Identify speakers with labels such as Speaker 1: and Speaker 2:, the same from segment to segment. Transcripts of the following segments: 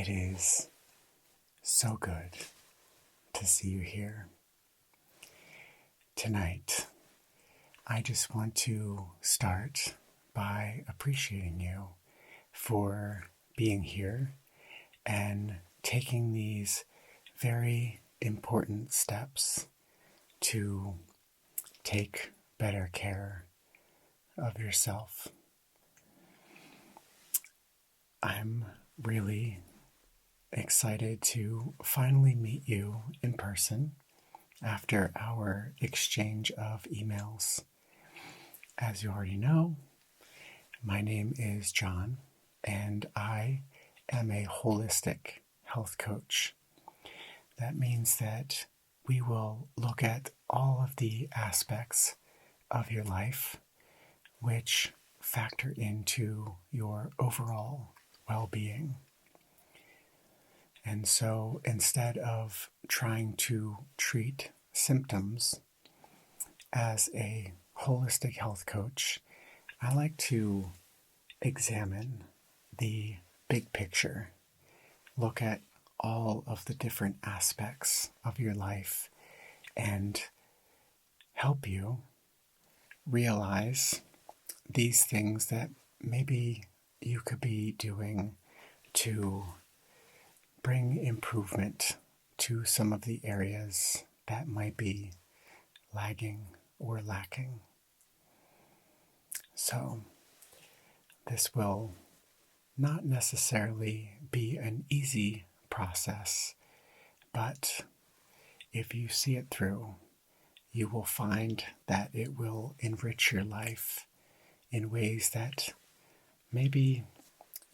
Speaker 1: It is so good to see you here. Tonight, I just want to start by appreciating you for being here and taking these very important steps to take better care of yourself. I'm really excited to finally meet you in person after our exchange of emails. As you already know, my name is John, and I am a holistic health coach. That means that we will look at all of the aspects of your life which factor into your overall well-being. And so instead of trying to treat symptoms as a holistic health coach, I like to examine the big picture, look at all of the different aspects of your life, and help you realize these things that maybe you could be doing to bring improvement to some of the areas that might be lagging or lacking. So, this will not necessarily be an easy process, but if you see it through, you will find that it will enrich your life in ways that maybe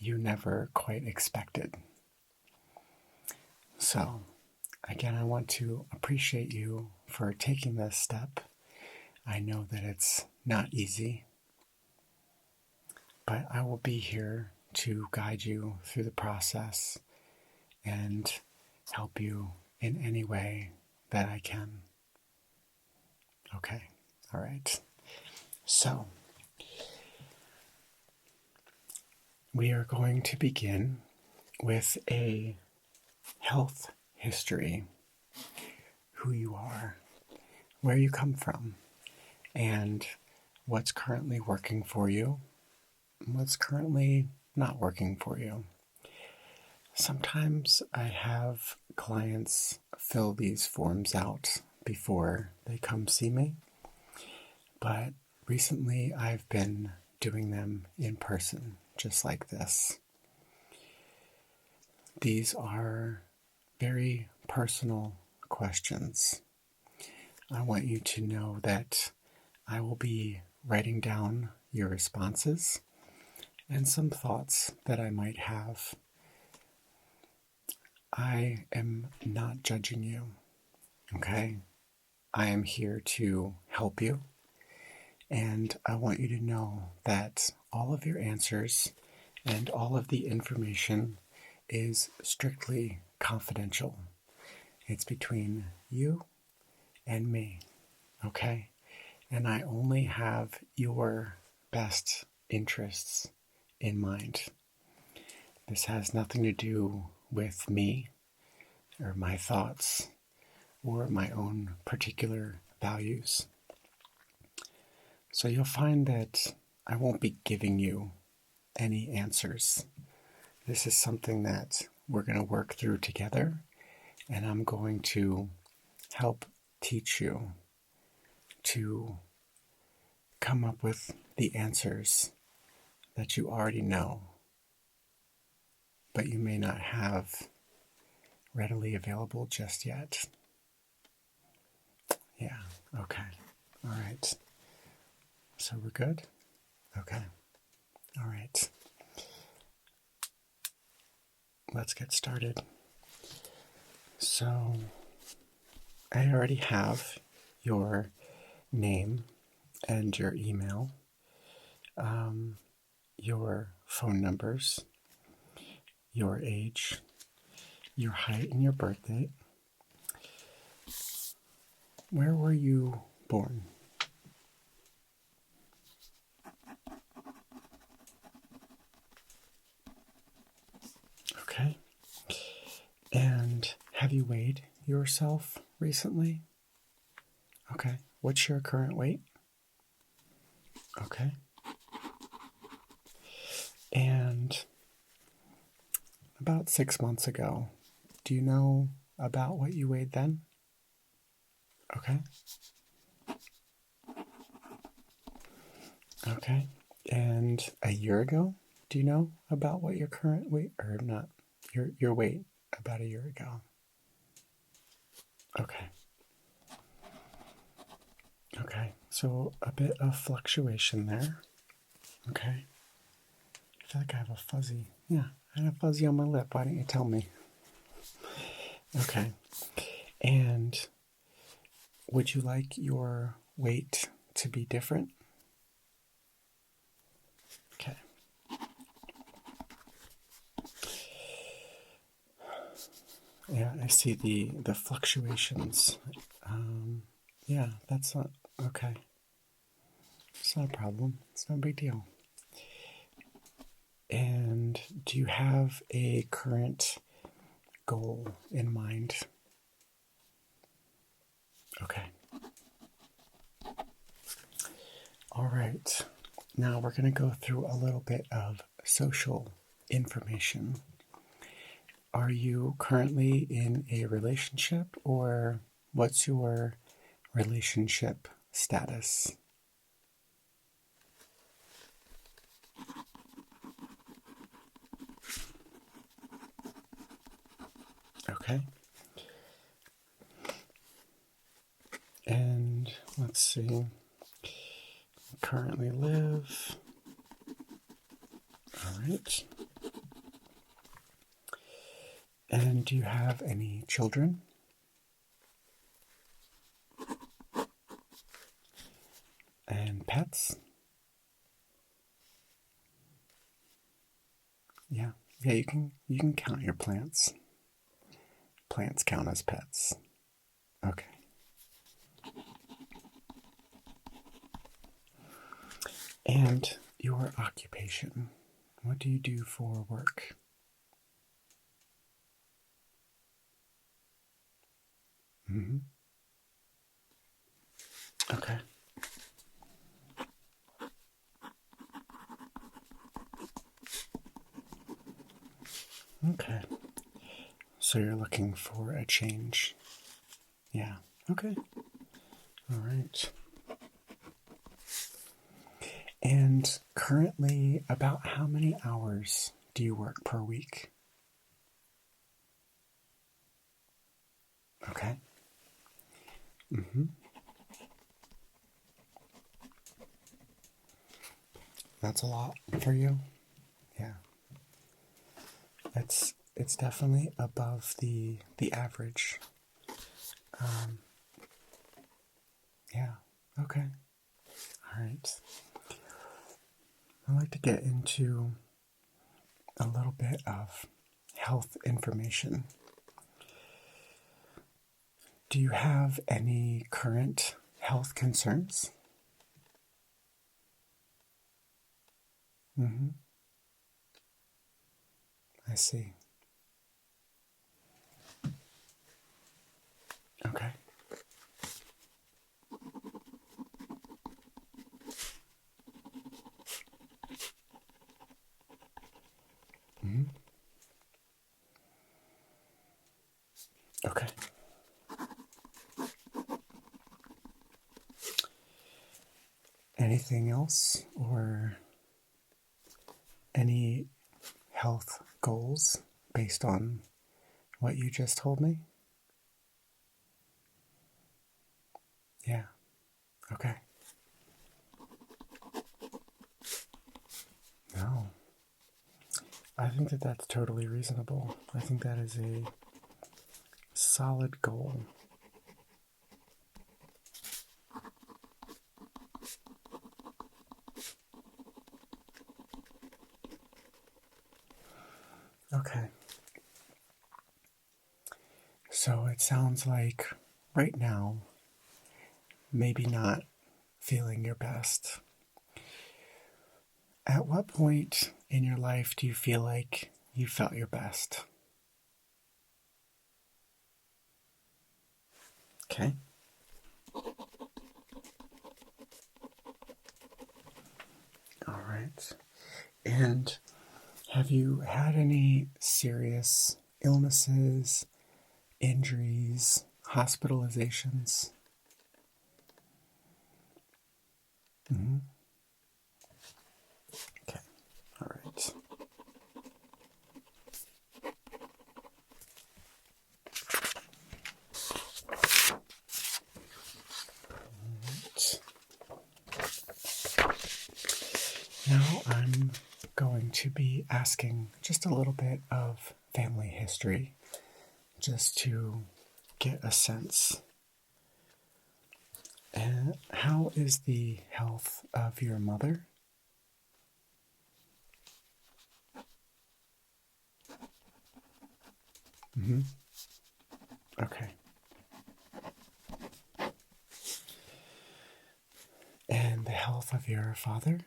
Speaker 1: you never quite expected. So, again, I want to appreciate you for taking this step. I know that it's not easy, but I will be here to guide you through the process and help you in any way that I can. Okay, all right. So, we are going to begin with a health history, who you are, where you come from, and what's currently working for you, and what's currently not working for you. Sometimes I have clients fill these forms out before they come see me, but recently I've been doing them in person, just like this. These are very personal questions. I want you to know that I will be writing down your responses and some thoughts that I might have. I am not judging you, okay? I am here to help you, and I want you to know that all of your answers and all of the information is strictly confidential. It's between you and me, okay? And I only have your best interests in mind. This has nothing to do with me or my thoughts or my own particular values. So you'll find that I won't be giving you any answers. This is something that we're going to work through together, and I'm going to help teach you to come up with the answers that you already know, but you may not have readily available just yet. Yeah, okay. All right. So we're good? Okay. All right. Let's get started. So, I already have your name and your email, your phone numbers, your age, your height, and your birth date. Where were you born? Okay. have you weighed yourself recently? Okay. What's your current weight? Okay. And about 6 months ago, do you know about what you weighed then? Okay. Okay. And a year ago, do you know about what your current weight, or not, your weight about a year ago? Okay. Okay. So a bit of fluctuation there. Okay. I feel like I have a fuzzy. Yeah, I had a fuzzy on my lip. Why didn't you tell me? Okay. And would you like your weight to be different? Okay. Yeah, I see the fluctuations. Yeah, that's not okay. It's not a problem. It's not a big deal. And do you have a current goal in mind? Okay. All right. Now we're going to go through a little bit of social information. Are you currently in a relationship, or what's your relationship status? Okay. And let's see. Currently live. All right. And do you have any children? And pets? Yeah. Yeah, you can count your plants. Plants count as pets. Okay. And your occupation. What do you do for work? Mm-hmm. Okay. Okay. So you're looking for a change. Yeah. Okay. All right. And currently, about how many hours do you work per week? Okay. Mm-hmm. That's a lot for you. Yeah. It's definitely above the average. Um, yeah. Okay. All right. I'd like to get into a little bit of health information. Do you have any current health concerns? Mm-hmm. I see. Okay. Mm-hmm. Okay. Anything else, or any health goals based on what you just told me? Yeah. Okay. No. I think that that's totally reasonable. I think that is a solid goal. Okay. So it sounds like right now, maybe not feeling your best. At what point in your life do you feel like you felt your best? Okay. All right. And have you had any serious illnesses, injuries, hospitalizations? Mm-hmm. Okay. All right. Now I'm going to be asking just a little bit of family history, just to get a sense. And how is the health of your mother? Mm-hmm. Okay. And the health of your father?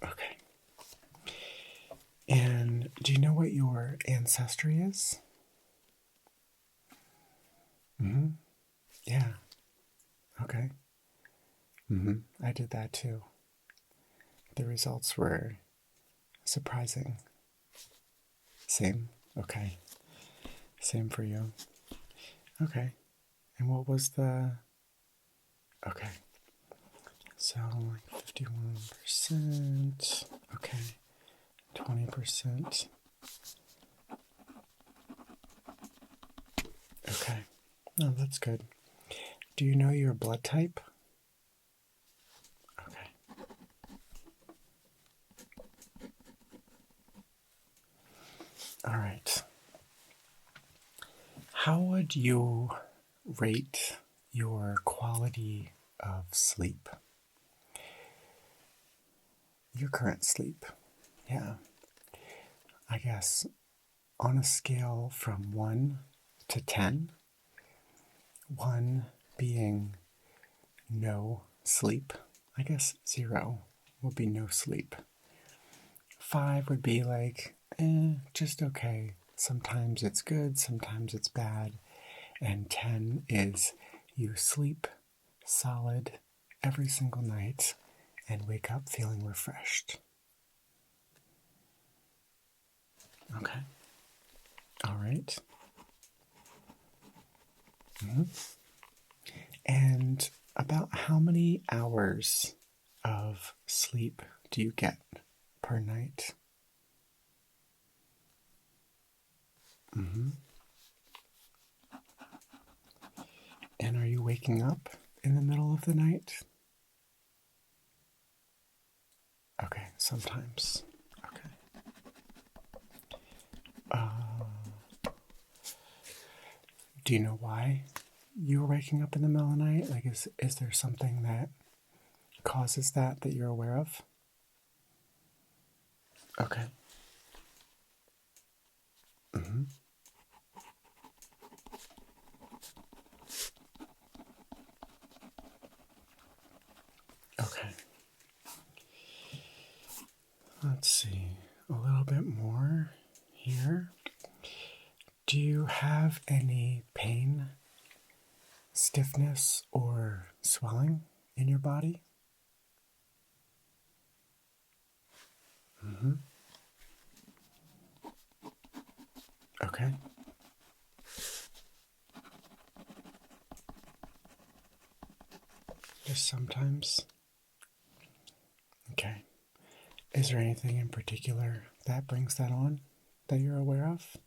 Speaker 1: Okay. And do you know what your ancestry is? Mm-hmm. Yeah. Okay. Mm-hmm. I did that too. The results were surprising. Same? Okay. Same for you. Okay. And what was the... Okay. So, like 51%. Okay. 20%. Okay. Oh, that's good. Do you know your blood type? Okay. All right. How would you rate your quality of sleep? Your current sleep. Yeah. I guess on a scale from 1 to 10, 1 being no sleep, I guess 0 would be no sleep. 5 would be like, just okay. Sometimes it's good, sometimes it's bad. And 10 is you sleep solid every single night and wake up feeling refreshed. Okay. All right. Mm-hmm. And about how many hours of sleep do you get per night? Mm-hmm. And are you waking up in the middle of the night? Okay, sometimes. Okay. Do you know why you're waking up in the middle of the night? Like, is there something that causes that you're aware of? Okay. Mm-hmm. Okay. Let's see. A little bit more here. Do you have any pain, stiffness, or swelling in your body? Mm-hmm. Okay. Just sometimes? Okay. Is there anything in particular that brings that on that you're aware of?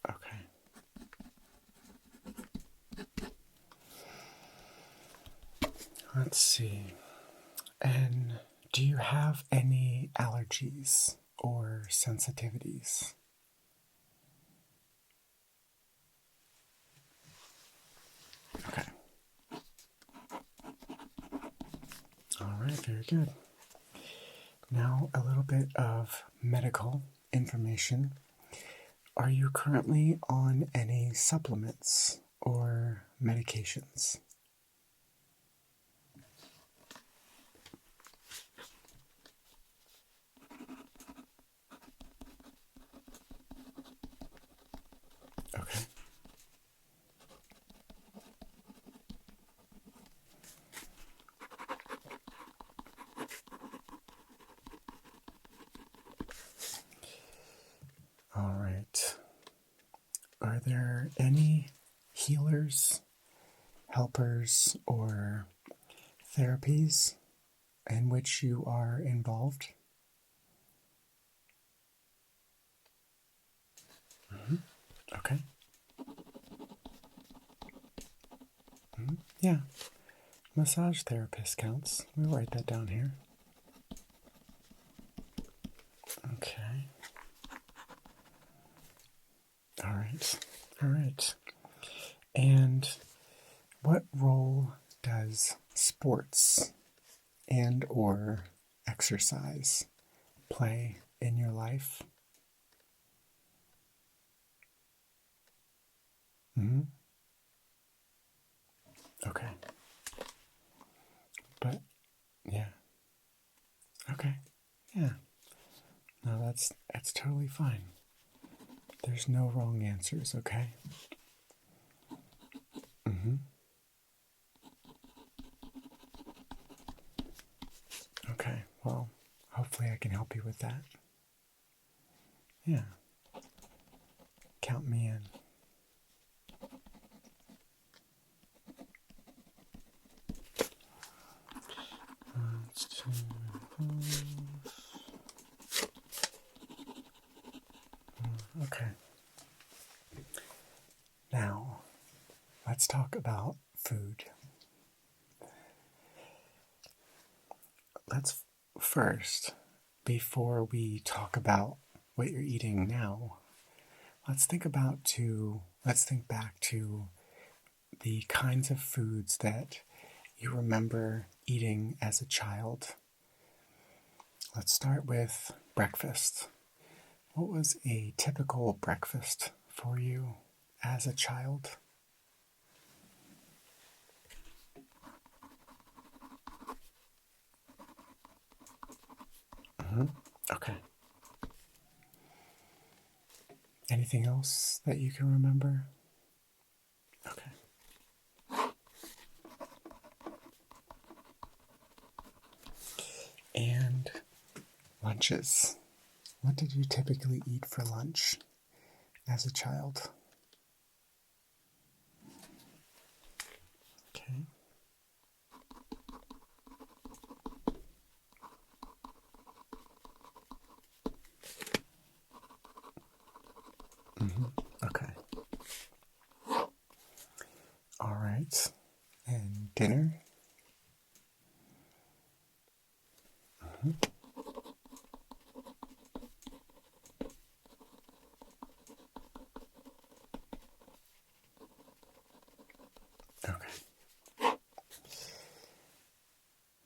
Speaker 1: Okay. Let's see. And do you have any allergies or sensitivities? Okay. All right, very good. Now, a little bit of medical information. Are you currently on any supplements or medications? Okay. All right. Are there any healers, helpers, or therapies in which you are involved? Okay. Yeah. Massage therapist counts. We'll write that down here. Okay. All right. All right. And what role does sports and or exercise play in your life? Mm-hmm. Okay. But yeah. Okay. Yeah. No, that's totally fine. There's no wrong answers, okay? Mm-hmm. Okay. Well, hopefully I can help you with that. Yeah. Count me in. 1, 2, 3. Okay. Now, let's talk about food. Let's first, before we talk about what you're eating now, let's think back to the kinds of foods that you remember eating as a child. Let's start with breakfast. What was a typical breakfast for you as a child? Mm-hmm. Okay. Anything else that you can remember? Okay. And lunches. What did you typically eat for lunch as a child? Okay. Mm-hmm. Okay. All right. And dinner? Mm-hmm. Okay.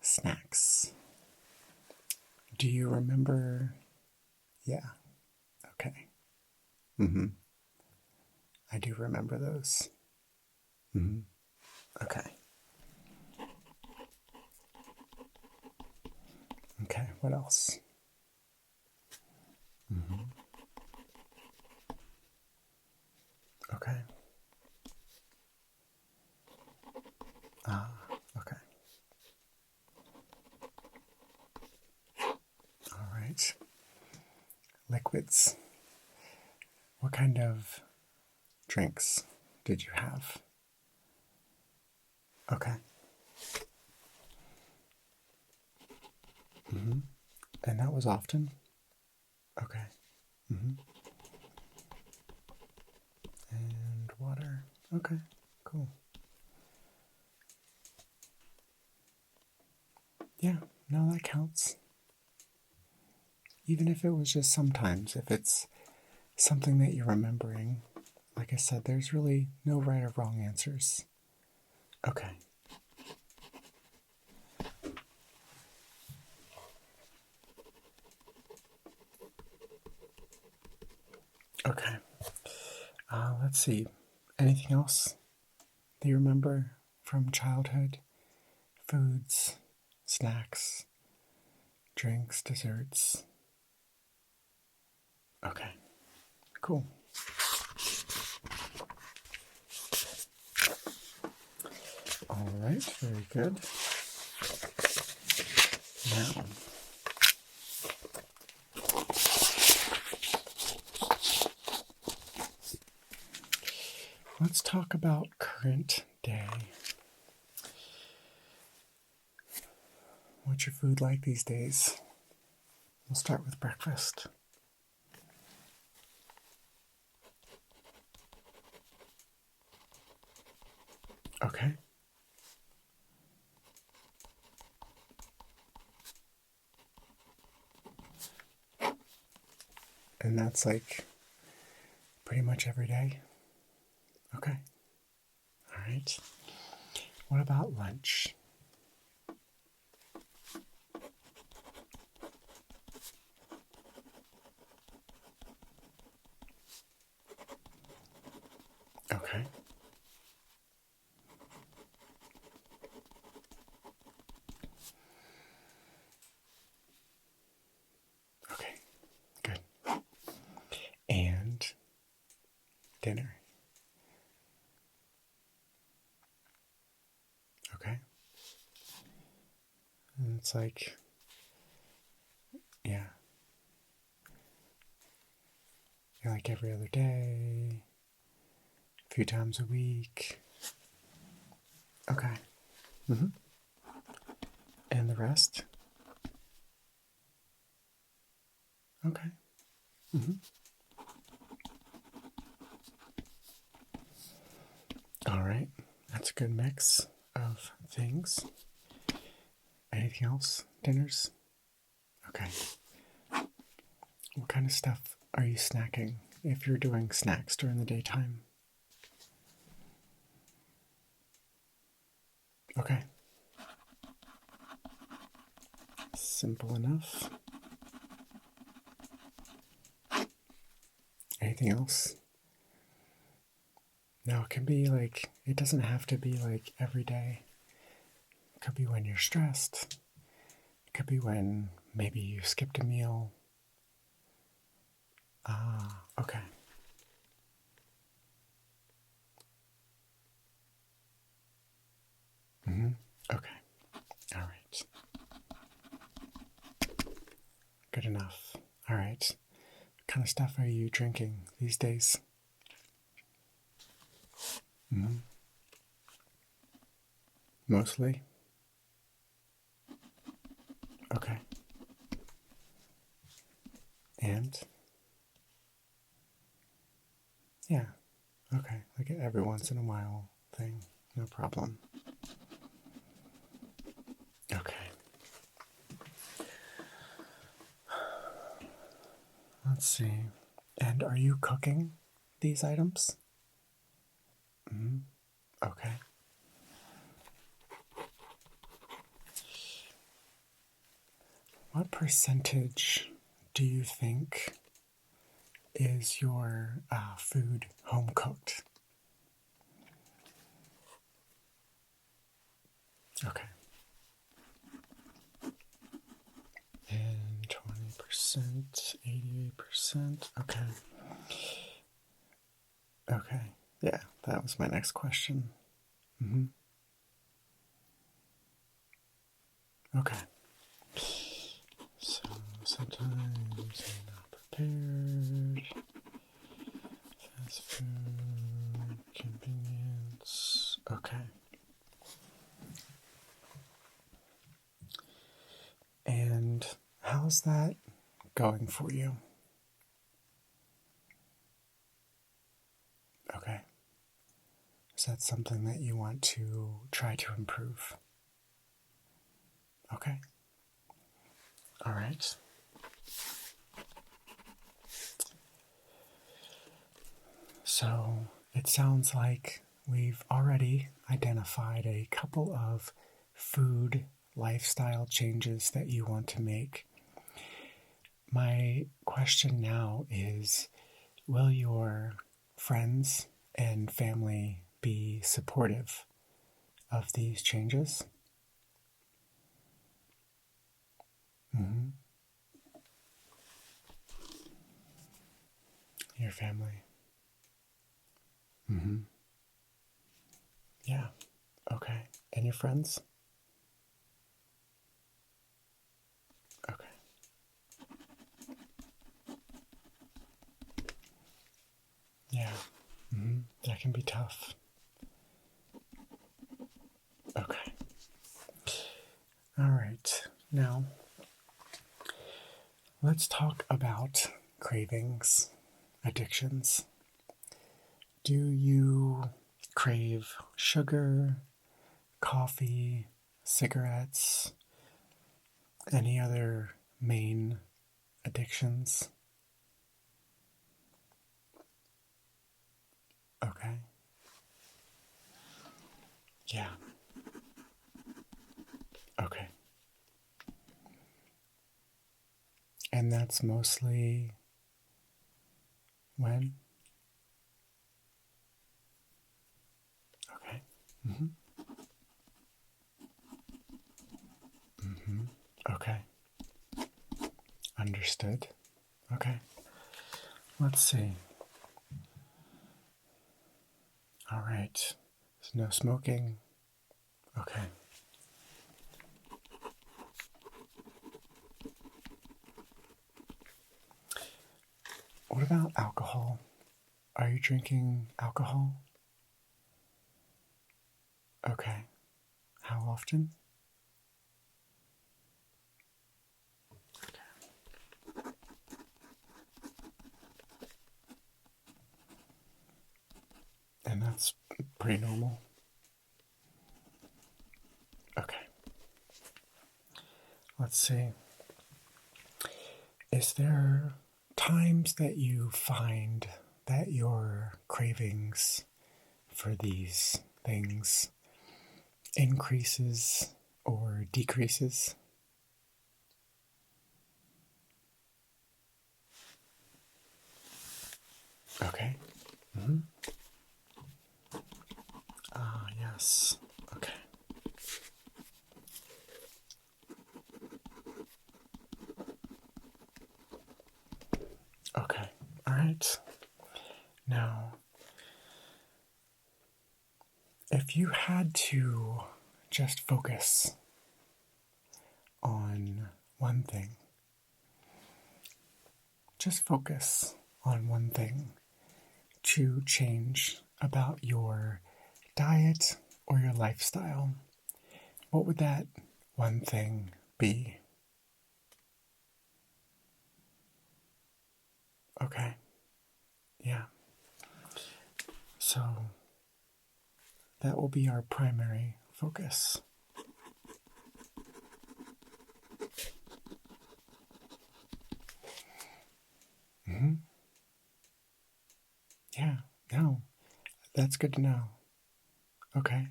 Speaker 1: Snacks. Do you remember? Yeah. Okay. Mm-hmm. I do remember those. Mm-hmm. Okay. Okay. What else? Mm-hmm. Okay. Ah. Okay. All right. Liquids. What kind of drinks did you have? Okay. Mm-hmm. And that was often? Okay. Mm-hmm. And water. Okay. Cool. Yeah. No, that counts. Even if it was just sometimes, if it's something that you're remembering, like I said, there's really no right or wrong answers. Okay. Okay. let's see, anything else that you remember from childhood? Foods, snacks, drinks, desserts? Okay, cool. All right, very good. Now, let's talk about current day. What's your food like these days? We'll start with breakfast. Okay. And that's like pretty much every day? Okay. All right. What about lunch? Okay. Okay, good. And dinner? Okay. And it's like, yeah, you're like every other day, a few times a week. Okay. Mm-hmm. And the rest? Okay. Mm-hmm. All right. That's a good mix of things. Anything else? Dinners? Okay. What kind of stuff are you snacking if you're doing snacks during the daytime? Okay. Simple enough. Anything else? No, it can be like, it doesn't have to be like every day. It could be when you're stressed. It could be when maybe you skipped a meal. Ah, okay. Mm-hmm. Okay. All right. Good enough. All right. What kind of stuff are you drinking these days? Mm-hmm. Mostly? Okay. And? Yeah. Okay. Like every once in a while thing. No problem. Okay. Let's see. And are you cooking these items? Mm-hmm. Okay. What percentage do you think is your food home cooked? Okay. And 20%, 88%. Okay. Okay. Yeah, that was my next question. Mm-hmm. Okay. So sometimes I'm not prepared. Fast food, convenience. Okay. And how's that going for you? Okay. Is that something that you want to try to improve? Okay. All right. So it sounds like we've already identified a couple of food lifestyle changes that you want to make. My question now is, will your friends and family be supportive of these changes? Mm-hmm. Your family. Mm-hmm. Yeah. Okay. And your friends? Okay. Yeah. Mm-hmm. That can be tough. Okay. All right. Now, let's talk about cravings, addictions. Do you crave sugar, coffee, cigarettes, any other main addictions? Okay. Yeah. Okay. And that's mostly when? Okay. Mm-hmm. Mm-hmm. Okay. Understood. Okay. Let's see. All right. There's no smoking. Okay. What about alcohol? Are you drinking alcohol? Okay. How often? And that's pretty normal. Okay. Let's see. Is there times that you find that your cravings for these things increases or decreases? Okay. Mm-hmm. Ah, yes. Okay. Okay. All right. Now, if you had to just focus on one thing, just focus on one thing to change about your diet or your lifestyle, what would that one thing be? Okay. Yeah. So that will be our primary focus. Mm-hmm. Yeah. No, that's good to know. Okay.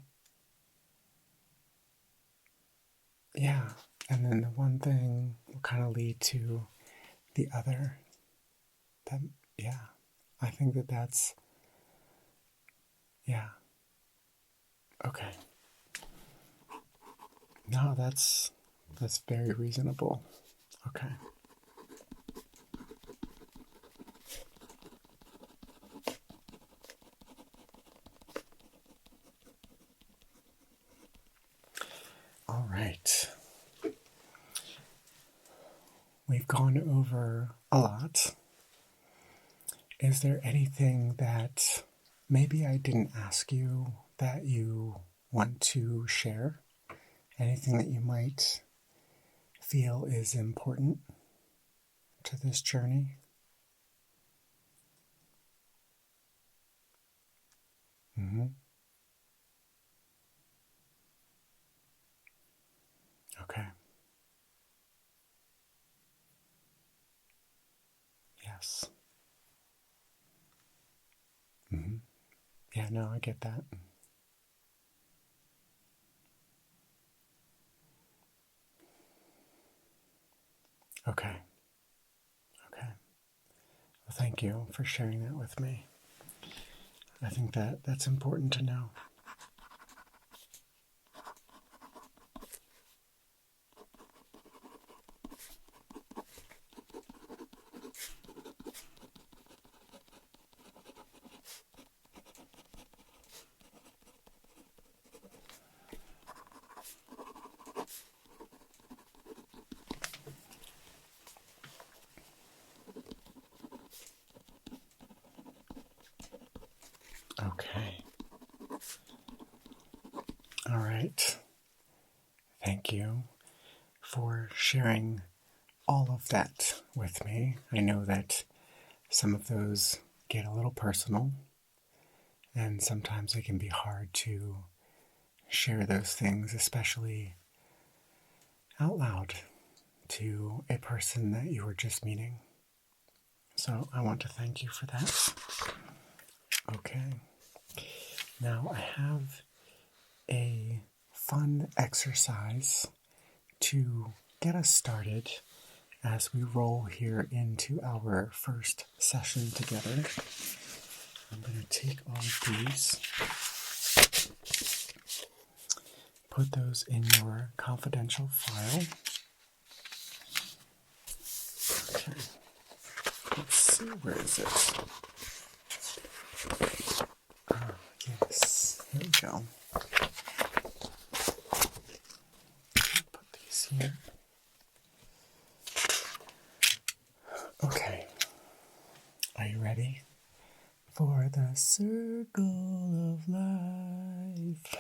Speaker 1: Yeah. And then the one thing will kind of lead to the other. That, yeah. I think that that's, yeah. Okay. No, that's very reasonable. Okay. All right. We've gone over a lot. Is there anything that maybe I didn't ask you that you want to share? Anything that you might feel is important to this journey? Mm-hmm. Okay. Yes. Mm-hmm. Yeah, no, I get that. Okay. Okay. Well, thank you for sharing that with me. I think that's important to know. Okay. All right. Thank you for sharing all of that with me. I know that some of those get a little personal, and sometimes it can be hard to share those things, especially out loud to a person that you were just meeting. So I want to thank you for that. Okay. Now I have a fun exercise to get us started as we roll here into our first session together. I'm going to take all of these, put those in your confidential file. Okay. Let's see, where is it? Yes, here we go. Put these here. Okay. Are you ready for the circle of life?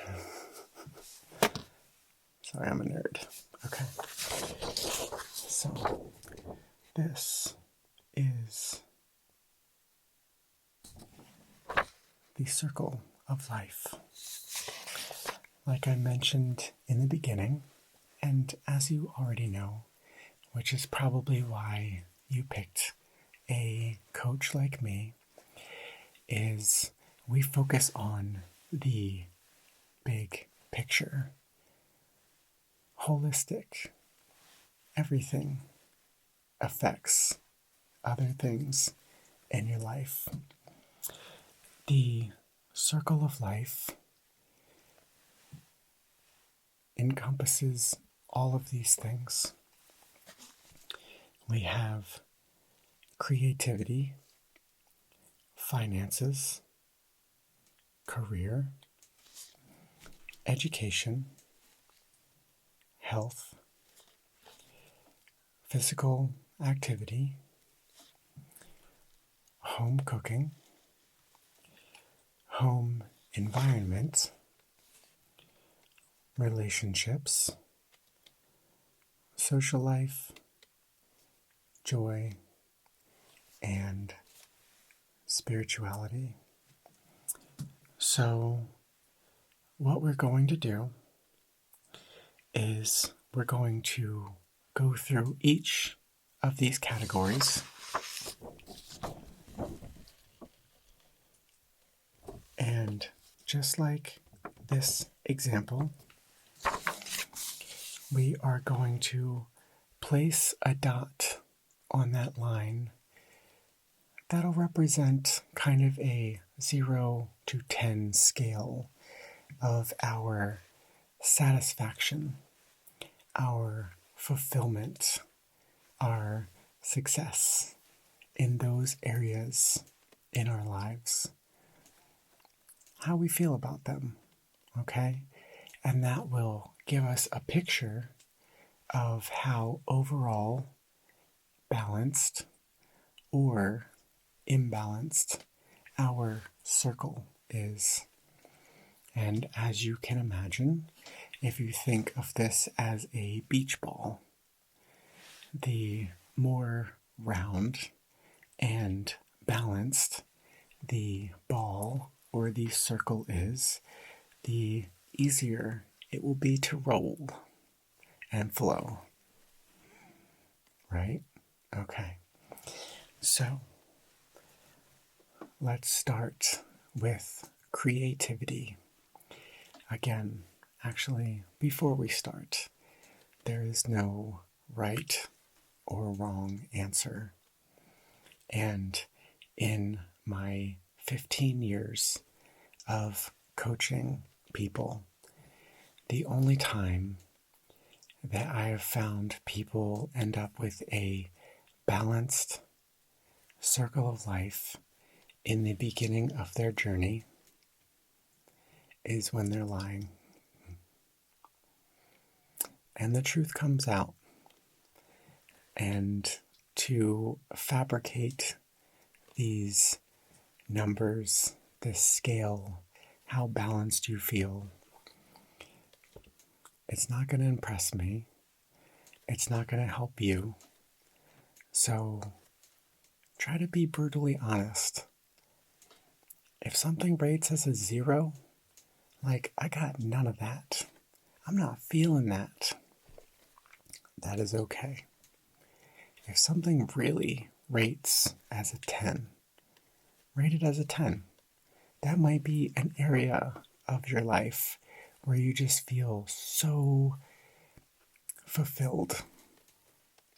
Speaker 1: Sorry, I'm a nerd. Okay. So, this is the circle of life. Like I mentioned in the beginning, and as you already know, which is probably why you picked a coach like me, is we focus on the big picture, holistic. Everything affects other things in your life. The circle of life encompasses all of these things. We have creativity, finances, career, education, health, physical activity, home cooking, home environment, relationships, social life, joy, and spirituality. So, what we're going to do is we're going to go through each of these categories and just like this example, we are going to place a dot on that line that'll represent kind of a 0 to 10 scale of our satisfaction, our fulfillment, our success in those areas in our lives, how we feel about them, okay? And that will give us a picture of how overall balanced or imbalanced our circle is. And as you can imagine, if you think of this as a beach ball, the more round and balanced the ball or the circle is, the easier it will be to roll and flow. Right? Okay. So, let's start with creativity. Again, actually, before we start, there is no right or wrong answer. And in my 15 years of coaching people, the only time that I have found people end up with a balanced circle of life in the beginning of their journey is when they're lying. And the truth comes out. And to fabricate these numbers, this scale, how balanced you feel, it's not going to impress me. It's not going to help you. So try to be brutally honest. If something rates as a 0, like, I got none of that, I'm not feeling that, that is okay. If something really rates as a 10, rate it as a 10. That might be an area of your life where you just feel so fulfilled.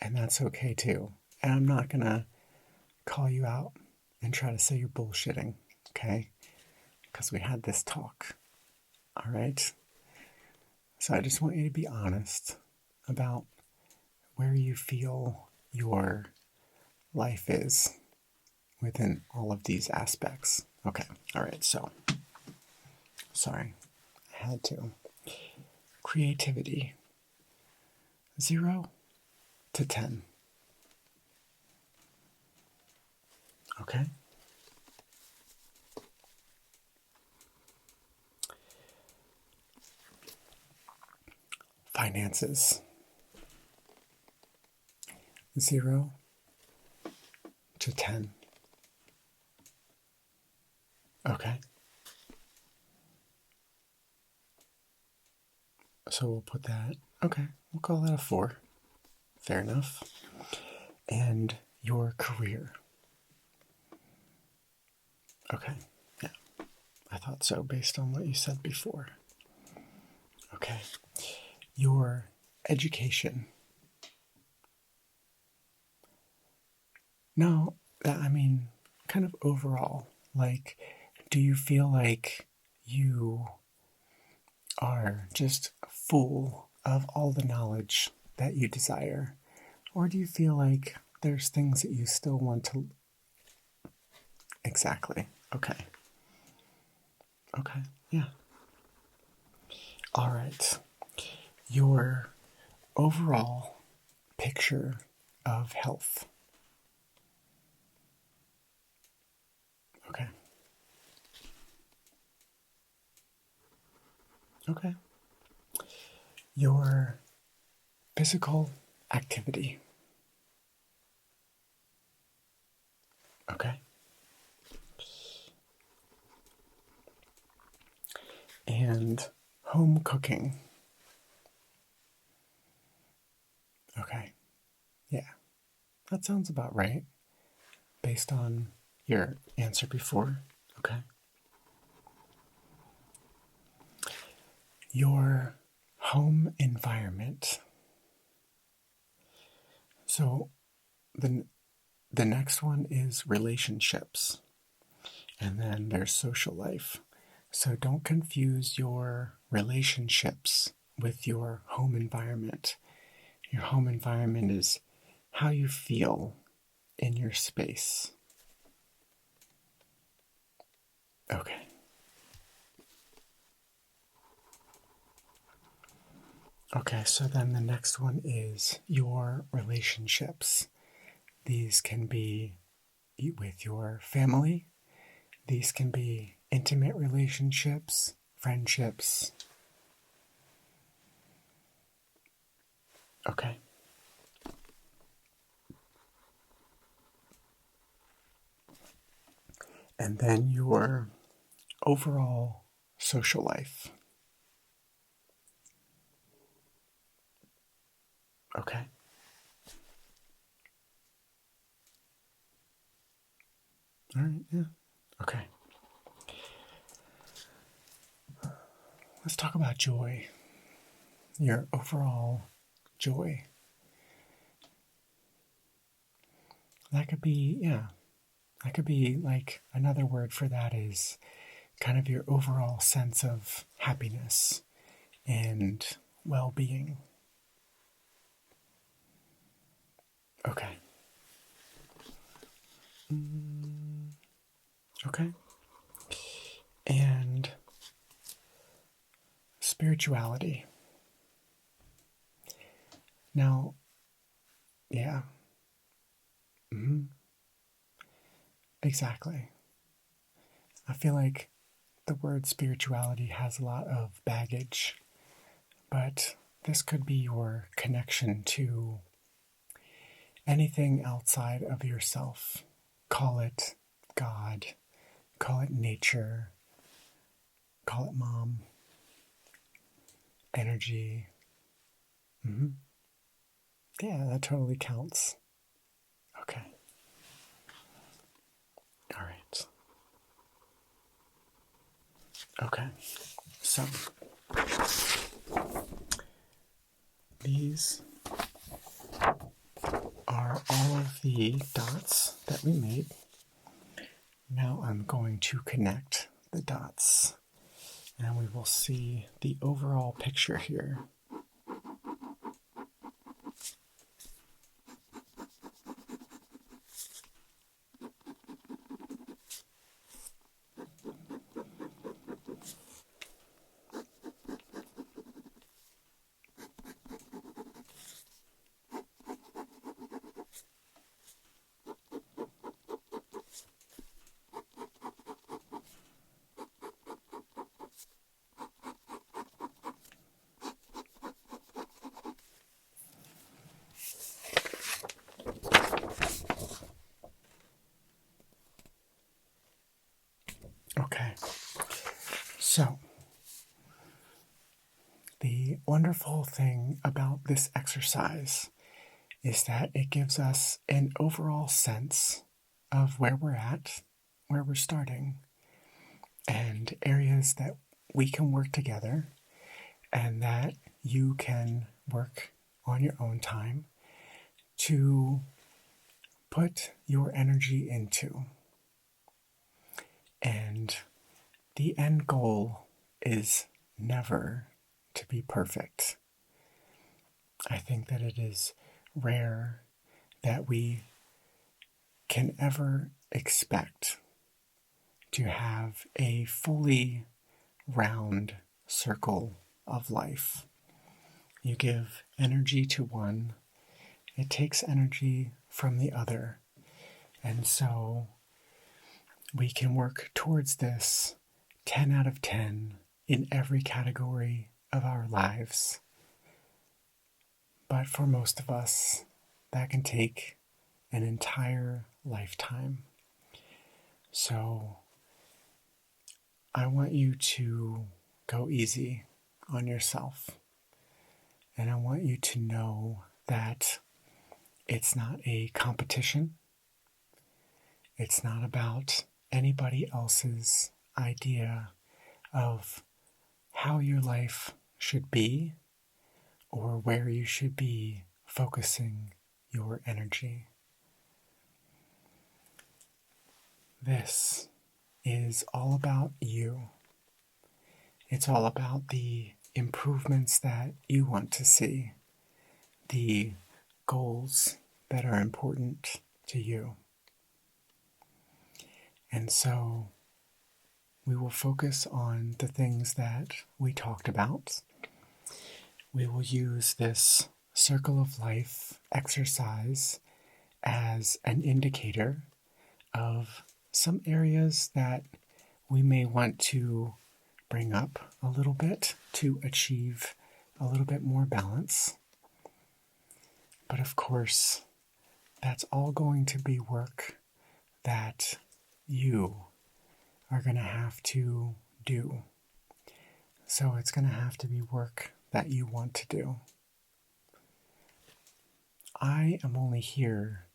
Speaker 1: And that's okay too. And I'm not going to call you out and try to say you're bullshitting, okay? Because we had this talk, all right? So I just want you to be honest about where you feel your life is within all of these aspects. Okay, all right, so, sorry, I had to. Creativity, 0 to 10. Okay? Finances, 0 to 10. Okay? So we'll put that, okay, we'll call that a 4. Fair enough. And your career. Okay, yeah, I thought so based on what you said before. Okay, your education. No, I mean, kind of overall. Like, do you feel like you are just full of all the knowledge that you desire? Or do you feel like there's things that you still want to... Exactly. Okay. Okay, yeah. All right. Your overall picture of health. Okay. Okay. Your physical activity. Okay. And home cooking. Okay. Yeah. That sounds about right based on your answer before. Okay. Your home environment. So the next one is relationships. And then there's social life. So don't confuse your relationships with your home environment. Your home environment is how you feel in your space. Okay. Okay, so then the next one is your relationships. These can be with your family. These can be intimate relationships, friendships. Okay. And then your overall social life. Okay. All right, yeah. Okay. Let's talk about joy. Your overall joy. That could be, yeah. That could be like another word for that is kind of your overall sense of happiness and well-being. Okay. Okay. And spirituality. Now, yeah. Exactly. I feel like the word spirituality has a lot of baggage, but this could be your connection to anything outside of yourself. Call it God, call it nature, call it mom, energy. Yeah, that totally counts. Okay. All right. Okay. So, these are all of the dots that we made. Now I'm going to connect the dots and we will see the overall picture here. Okay, so the wonderful thing about this exercise is that it gives us an overall sense of where we're at, where we're starting, and areas that we can work together and that you can work on your own time to put your energy into. And the end goal is never to be perfect. I think that it is rare that we can ever expect to have a fully round circle of life. You give energy to one, it takes energy from the other. And so we can work towards this 10 out of 10 in every category of our lives. But for most of us, that can take an entire lifetime. So I want you to go easy on yourself. And I want you to know that it's not a competition. It's not about anybody else's idea of how your life should be or where you should be focusing your energy. This is all about you. It's all about the improvements that you want to see, the goals that are important to you. And so we will focus on the things that we talked about. We will use this circle of life exercise as an indicator of some areas that we may want to bring up a little bit to achieve a little bit more balance. But of course, that's all going to be work that you are going to have to do. So it's going to have to be work that you want to do. I am only here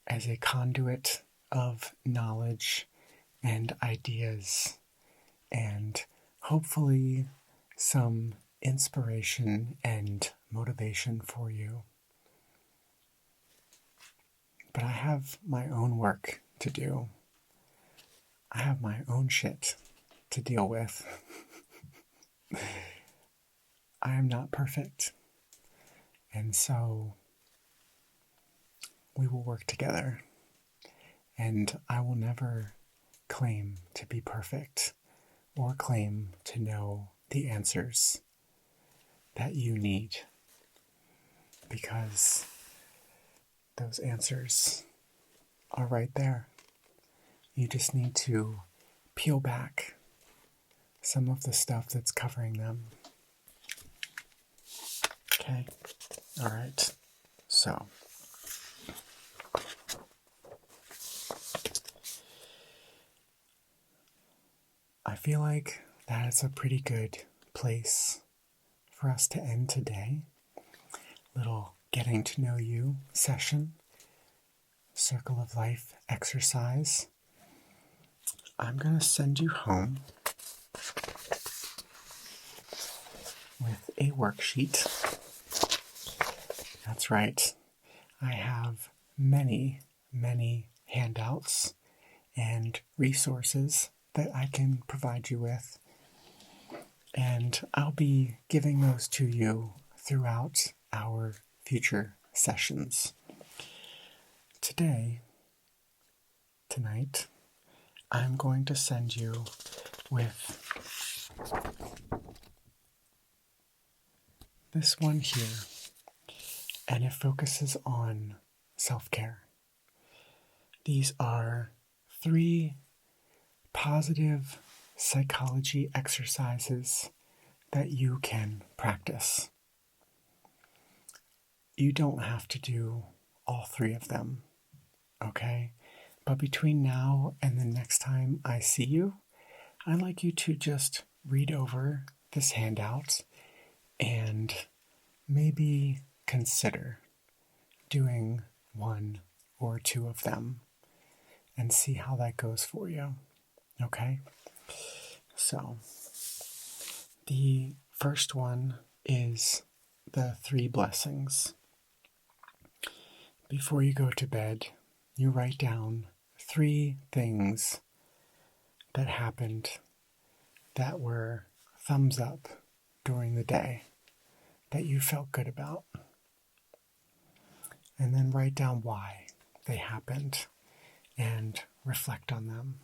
Speaker 1: as a conduit of knowledge and ideas and hopefully some inspiration and motivation for you. But I have my own work to do. I have my own shit to deal with. I am not perfect. And so we will work together. And I will never claim to be perfect or claim to know the answers that you need, because those answers are right there. You just need to peel back some of the stuff that's covering them. Okay? All right. So, I feel like that is a pretty good place for us to end today. Little getting to know you session, circle of life exercise. I'm going to send you home with a worksheet. That's right. I have many, many handouts and resources that I can provide you with. And I'll be giving those to you throughout our future sessions. Tonight, I'm going to send you with this one here, and it focuses on self-care. These are 3 positive psychology exercises that you can practice. You don't have to do all 3 of them, okay? But between now and the next time I see you, I'd like you to just read over this handout and maybe consider doing 1 or 2 of them and see how that goes for you, okay? So, the first one is the 3 blessings. Before you go to bed, you write down 3 things that happened that were thumbs up during the day that you felt good about. And then write down why they happened and reflect on them.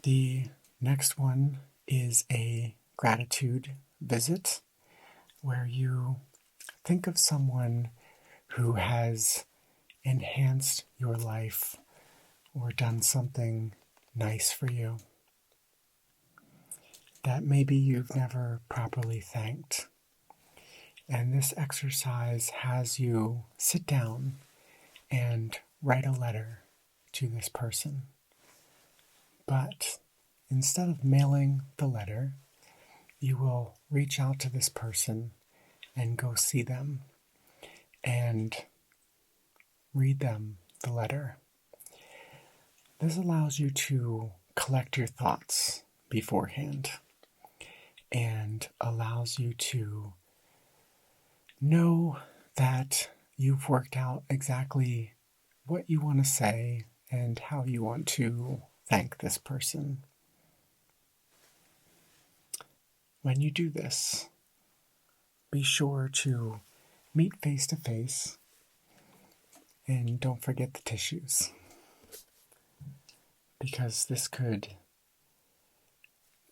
Speaker 1: The next one is a gratitude visit where you think of someone who has enhanced your life or done something nice for you that maybe you've never properly thanked. And this exercise has you sit down and write a letter to this person. But instead of mailing the letter, you will reach out to this person and go see them and read them the letter. This allows you to collect your thoughts beforehand and allows you to know that you've worked out exactly what you want to say and how you want to thank this person. When you do this, be sure to meet face to face and don't forget the tissues, because this could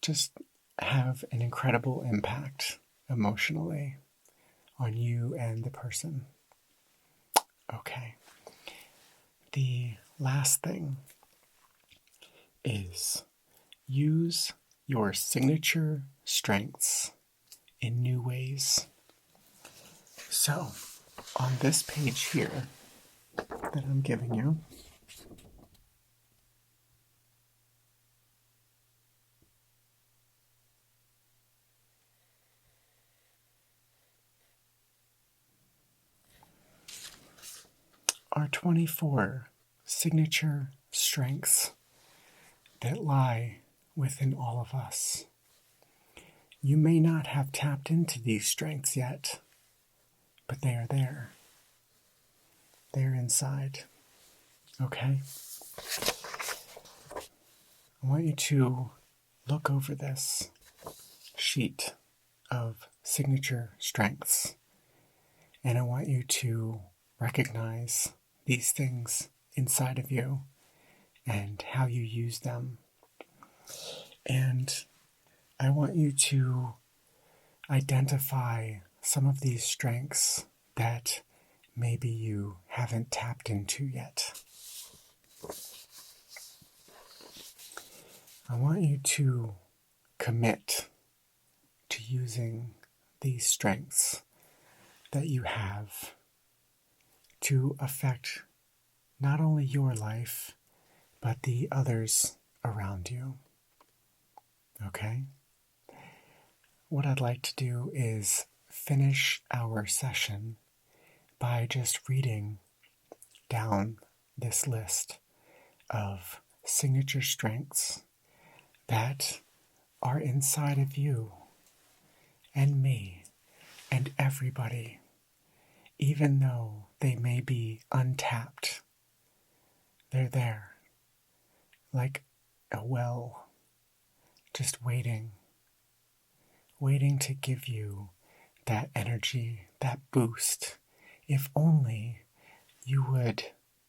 Speaker 1: just have an incredible impact emotionally on you and the person. Okay. The last thing is use your signature strengths in new ways. So, on this page here that I'm giving you, are 24 signature strengths that lie within all of us. You may not have tapped into these strengths yet, but they are there. They're inside. Okay? I want you to look over this sheet of signature strengths, and I want you to recognize these things inside of you and how you use them. And I want you to identify some of these strengths that maybe you haven't tapped into yet. I want you to commit to using these strengths that you have to affect not only your life, but the others around you. Okay? What I'd like to do is finish our session by just reading down this list of signature strengths that are inside of you and me and everybody, even though they may be untapped. They're there, like a well, just waiting to give you that energy, that boost, if only you would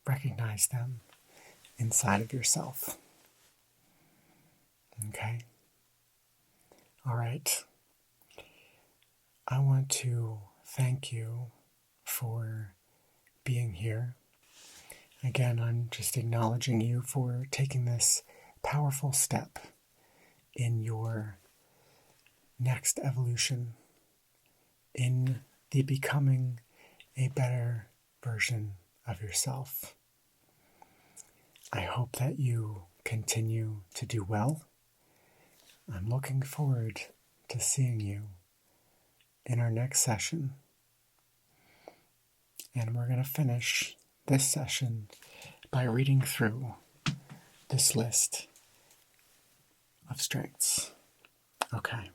Speaker 1: recognize them inside of yourself. Okay? All right. I want to thank you for being here. Again, I'm just acknowledging you for taking this powerful step in your next evolution, in the becoming a better version of yourself. I hope that you continue to do well. I'm looking forward to seeing you in our next session. And we're going to finish this session by reading through this list of strengths. Okay.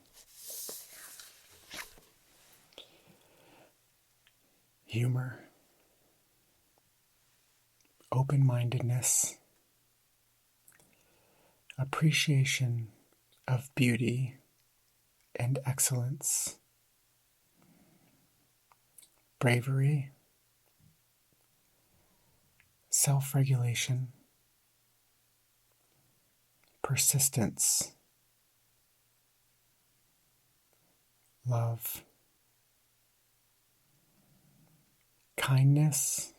Speaker 1: Humor, open-mindedness, appreciation of beauty and excellence, bravery, self-regulation, persistence, love, kindness,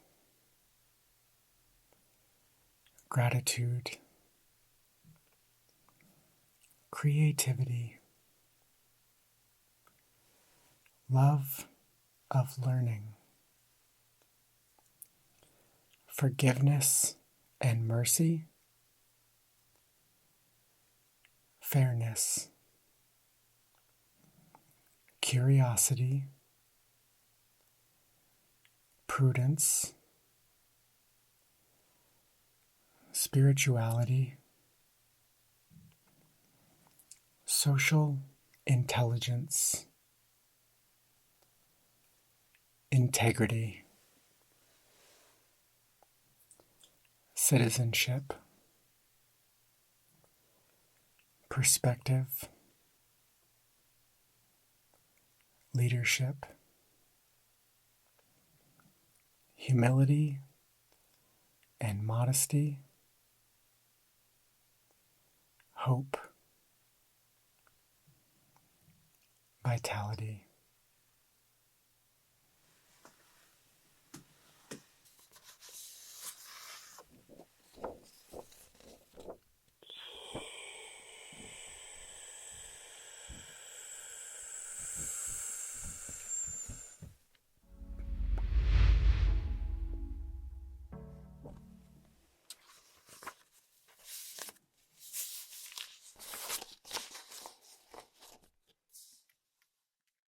Speaker 1: gratitude, creativity, love of learning, forgiveness and mercy, fairness, curiosity, prudence, spirituality, social intelligence, integrity, citizenship, perspective, leadership, humility and modesty, hope, vitality.